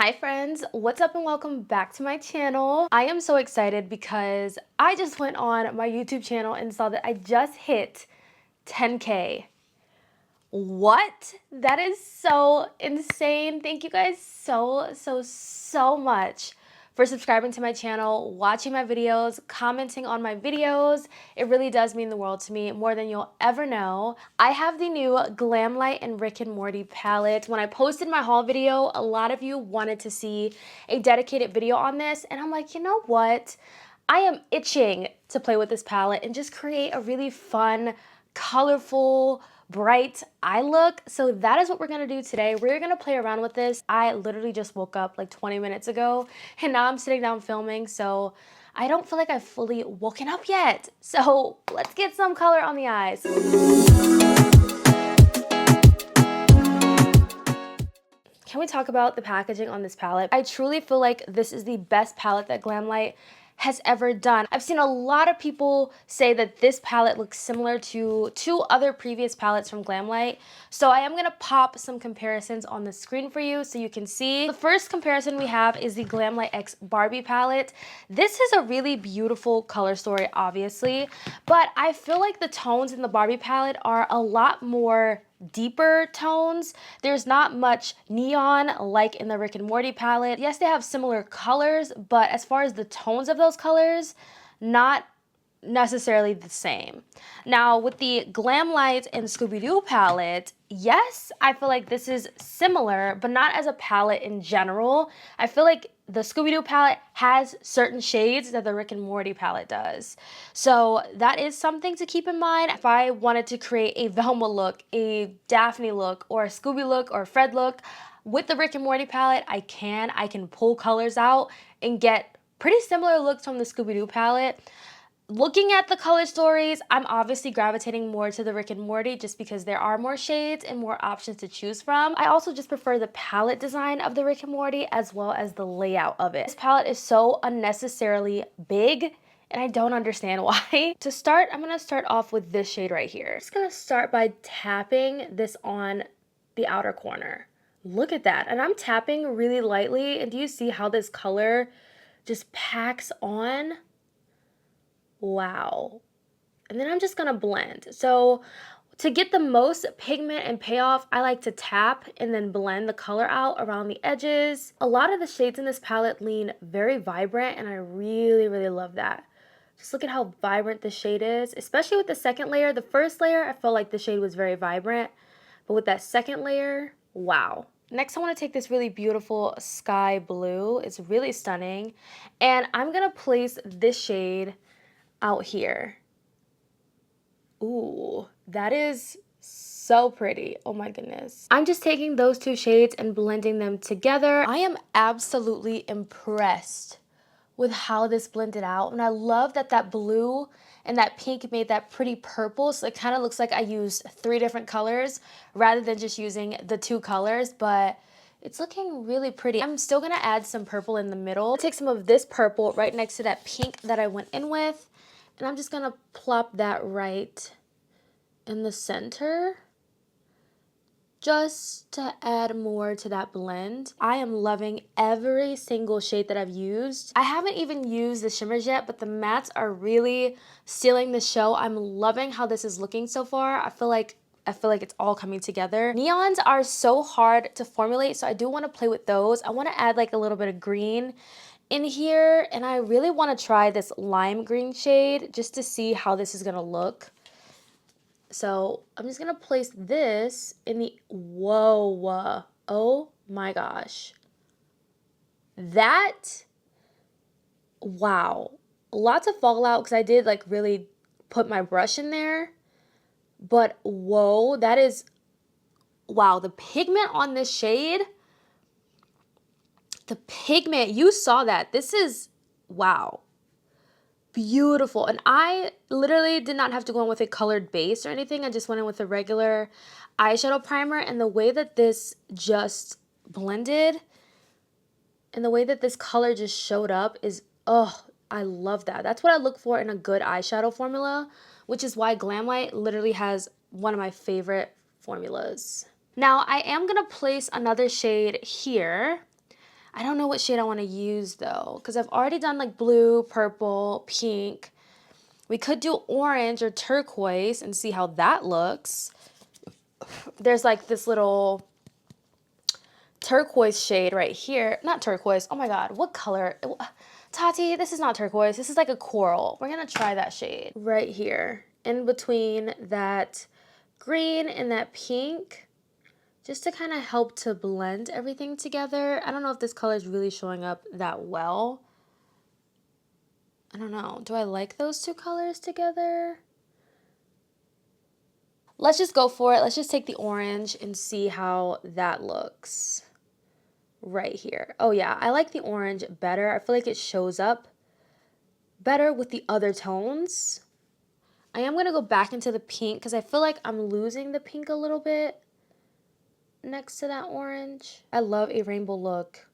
Hi friends, what's up and welcome back to my channel. I am so excited because I just went on my YouTube channel and saw that I just hit 10K. What? That is so insane. Thank you guys so much for subscribing to my channel, watching my videos, commenting on my videos. It really does mean the world to me, more than you'll ever know. I have the new Glamlite and Rick and Morty palette. When I posted my haul video, a lot of you wanted to see a dedicated video on this, and I'm like, you know what? I am itching to play with this palette and just create a really fun, colorful, bright eye look. So that is what we're gonna do today. We're gonna play around with this. I literally just woke up like 20 minutes ago and now I'm sitting down filming, so I don't feel like I've fully woken up yet. So let's get some color on the eyes. Can we talk about the packaging on this palette? I truly feel like this is the best palette that Glamlite has ever done. I've seen a lot of people say that this palette looks similar to two other previous palettes from Glamlite. So I am gonna pop some comparisons on the screen for you so you can see. The first comparison we have is the Glamlite X Barbie palette. This is a really beautiful color story, obviously, but I feel like the tones in the Barbie palette are a lot more deeper tones. There's not much neon like in the Rick and Morty palette. Yes, they have similar colors, but as far as the tones of those colors, not necessarily the same. Now with the Glamlite and Scooby-Doo palette, yes, I feel like this is similar, but not as a palette in general. I feel like the Scooby-Doo palette has certain shades that the Rick and Morty palette does. So that is something to keep in mind. If I wanted to create a Velma look, a Daphne look, or a Scooby look, or a Fred look with the Rick and Morty palette, I can pull colors out and get pretty similar looks from the Scooby-Doo palette. Looking at the color stories, I'm obviously gravitating more to the Rick and Morty just because there are more shades and more options to choose from. I also just prefer the palette design of the Rick and Morty as well as the layout of it. This palette is so unnecessarily big and I don't understand why. To start, I'm gonna start off with this shade right here. I'm just gonna start by tapping this on the outer corner. Look at that, and I'm tapping really lightly, and do you see how this color just packs on? Wow. And then I'm just gonna blend. So to get the most pigment and payoff, I like to tap and then blend the color out around the edges. A lot of the shades in this palette lean very vibrant, and I really love that. Just look at how vibrant the shade is, especially with the second layer. The first layer, I felt like the shade was very vibrant, but with that second layer, wow. Next, I want to take this really beautiful sky blue. It's really stunning, and I'm gonna place this shade out here. Ooh, that is so pretty. Oh my goodness. I'm just taking those two shades and blending them together. I am absolutely impressed with how this blended out, and I love that that blue and that pink made that pretty purple, so it kind of looks like I used 3 different colors rather than just using the 2 colors, but it's looking really pretty. I'm still gonna add some purple in the middle. Take some of this purple right next to that pink that I went in with, and I'm just gonna plop that right in the center just to add more to that blend. I am loving every single shade that I've used. I haven't even used the shimmers yet, but the mattes are really stealing the show. I'm loving how this is looking so far. I feel like it's all coming together. Neons are so hard to formulate, so I do want to play with those. I want to add like a little bit of green in here, and I really want to try this lime green shade just to see how this is gonna look. So I'm just gonna place this in the, whoa, oh my gosh. That, wow. Lots of fallout because I did like really put my brush in there, but whoa, that is, wow, the pigment on this shade, the pigment, you saw that. This is, wow, beautiful. And I literally did not have to go in with a colored base or anything. I just went in with a regular eyeshadow primer, and the way that this just blended and the way that this color just showed up is, oh, I love that. That's what I look for in a good eyeshadow formula, which is why Glamlite literally has one of my favorite formulas. Now I am gonna place another shade here. I don't know what shade I want to use though, because I've already done like blue, purple, pink. We could do orange or turquoise and see how that looks. There's like this little turquoise shade right here. Not turquoise. Oh my God, what color? Tati, this is not turquoise. This is like a coral. We're gonna try that shade right here in between that green and that pink, just to kind of help to blend everything together. I don't know if this color is really showing up that well. I don't know. Do I like those two colors together? Let's just go for it. Let's just take the orange and see how that looks right here. Oh yeah, I like the orange better. I feel like it shows up better with the other tones. I am going to go back into the pink because I feel like I'm losing the pink a little bit next to that orange. I love a rainbow look.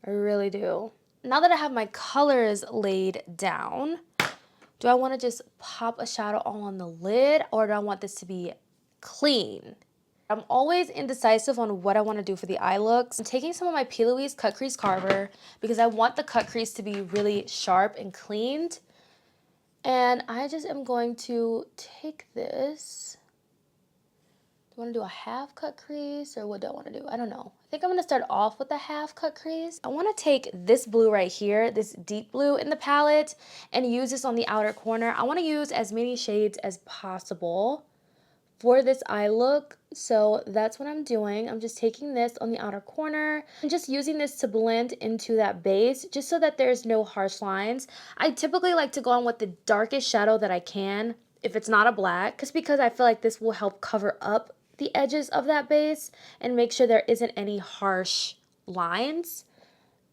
I really do. Now that I have my colors laid down, do I want to just pop a shadow all on the lid, or do I want this to be clean? I'm always indecisive on what I want to do for the eye looks. I'm taking some of my P. Louise Cut Crease Carver because I want the cut crease to be really sharp and cleaned. And I just am going to take this. Do I want to do a half cut crease, or what do I want to do? I don't know. I think I'm going to start off with a half cut crease. I want to take this blue right here, this deep blue in the palette, and use this on the outer corner. I want to use as many shades as possible for this eye look. So that's what I'm doing. I'm just taking this on the outer corner and just using this to blend into that base, just so that there's no harsh lines. I typically like to go on with the darkest shadow that I can, if it's not a black, just because I feel like this will help cover up the edges of that base and make sure there isn't any harsh lines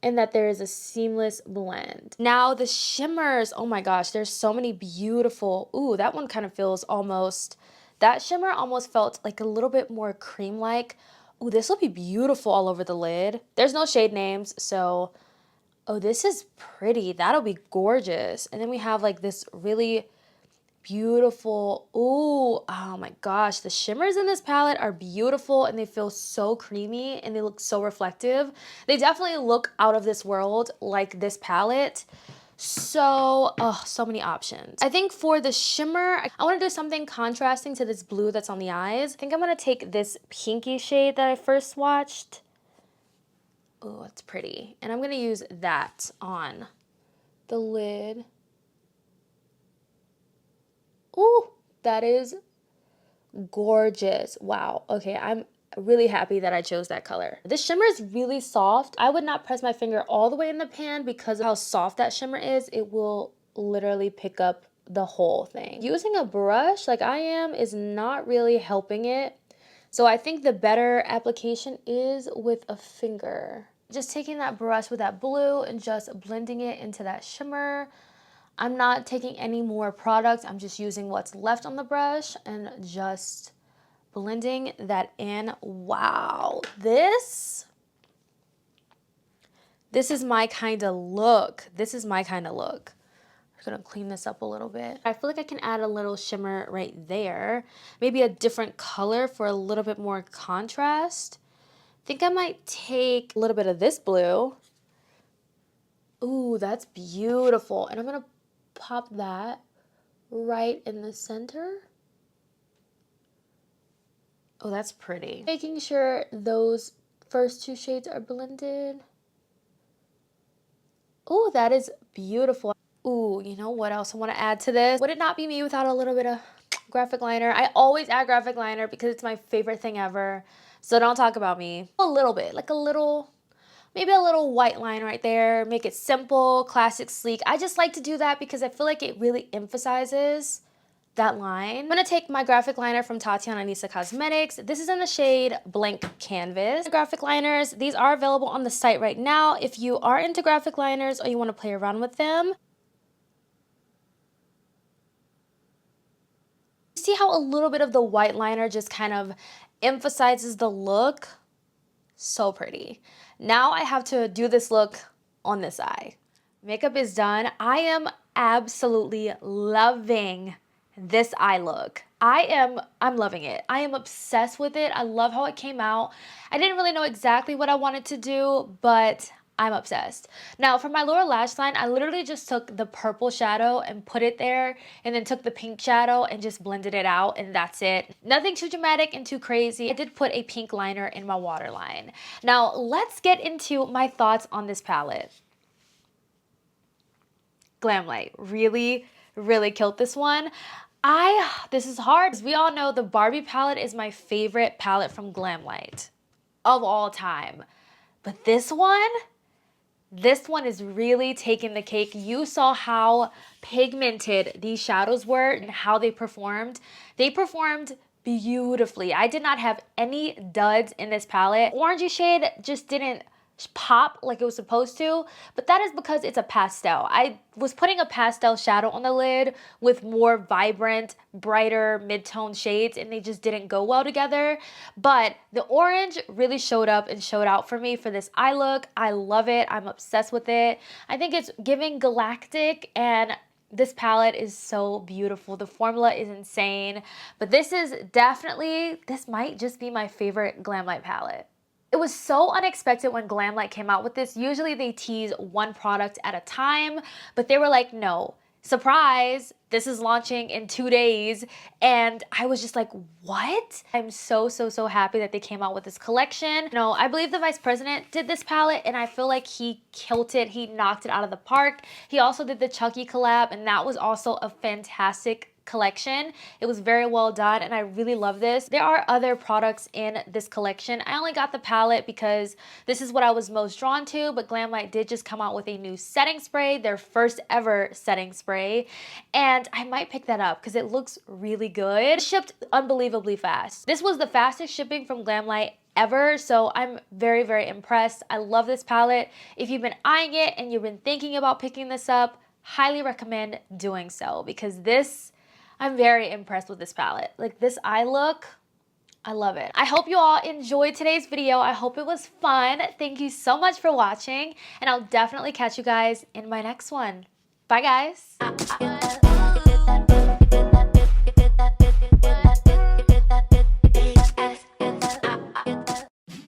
and that there is a seamless blend. Now the shimmers, oh my gosh, there's so many beautiful. Ooh, that one kind of feels almost, that shimmer almost felt like a little bit more cream-like. Ooh, this will be beautiful all over the lid. There's no shade names, so, oh, this is pretty. That'll be gorgeous. And then we have like this really beautiful, ooh, oh my gosh, the shimmers in this palette are beautiful and they feel so creamy and they look so reflective. They definitely look out of this world like this palette. So, oh, so many options. I think for the shimmer, I want to do something contrasting to this blue that's on the eyes. I think I'm going to take this pinky shade that I first swatched. Oh, it's pretty. And I'm going to use that on the lid. Ooh, that is gorgeous. Wow. Okay, I'm really happy that I chose that color. This shimmer is really soft. I would not press my finger all the way in the pan because of how soft that shimmer is. It will literally pick up the whole thing. Using a brush like I am is not really helping it. So I think the better application is with a finger. Just taking that brush with that blue and just blending it into that shimmer. I'm not taking any more product. I'm just using what's left on the brush and just blending that in. Wow, this is my kind of look. This is my kind of look. I'm gonna clean this up a little bit. I feel like I can add a little shimmer right there. Maybe a different color for a little bit more contrast. I think I might take a little bit of this blue. Ooh, that's beautiful. And I'm gonna pop that right in the center. Oh, that's pretty. Making sure those first two shades are blended. Oh, that is beautiful. Ooh, you know what else I want to add to this? Would it not be me without a little bit of graphic liner? I always add graphic liner because it's my favorite thing ever. So don't talk about me. A little bit, like a little, maybe a little white line right there. Make it simple, classic, sleek. I just like to do that because I feel like it really emphasizes that line. I'm gonna take my graphic liner from Tatianna COSMETIC. This is in the shade Blank Canvas. Graphic liners, these are available on the site right now. If you are into graphic liners or you wanna play around with them. See how a little bit of the white liner just kind of emphasizes the look? So pretty. Now I have to do this look on this eye. Makeup is done. I am absolutely loving this eye look. I'm loving it. I am obsessed with it. I love how it came out. I didn't really know exactly what I wanted to do, but I'm obsessed. Now for my lower lash line, I literally just took the purple shadow and put it there, and then took the pink shadow and just blended it out, and that's it. Nothing too dramatic and too crazy. I did put a pink liner in my waterline. Now let's get into my thoughts on this palette. Glamlite really, really killed this one. This is hard. As we all know, the Barbie palette is my favorite palette from Glamlite of all time. But this one is really taking the cake. You saw how pigmented these shadows were and how they performed. They performed beautifully. I did not have any duds in this palette. Orangey shade just didn't pop like it was supposed to, but that is because it's a pastel. I was putting a pastel shadow on the lid with more vibrant, brighter mid-tone shades, and they just didn't go well together. But the orange really showed up and showed out for me for this eye look. I love it. I'm obsessed with it. I think it's giving galactic, and this palette is so beautiful. The formula is insane, but this might just be my favorite Glamlite palette. It was so unexpected when Glamlite came out with this. Usually they tease one product at a time, but they were like, no, surprise, this is launching in 2 days. And I was just like, what? I'm so happy that they came out with this collection. You know, I believe the vice president did this palette, and I feel like he killed it. He knocked it out of the park. He also did the Chucky collab, and that was also a fantastic collection. It was very well done, and I really love this. There are other products in this collection. I only got the palette because this is what I was most drawn to, but Glamlite did just come out with a new setting spray, their first ever setting spray, and I might pick that up because it looks really good. It shipped unbelievably fast. This was the fastest shipping from Glamlite ever, so I'm very impressed. I love this palette. If you've been eyeing it and you've been thinking about picking this up, highly recommend doing so, because I'm very impressed with this palette. Like, this eye look, I love it. I hope you all enjoyed today's video. I hope it was fun. Thank you so much for watching, and I'll definitely catch you guys in my next one. Bye, guys.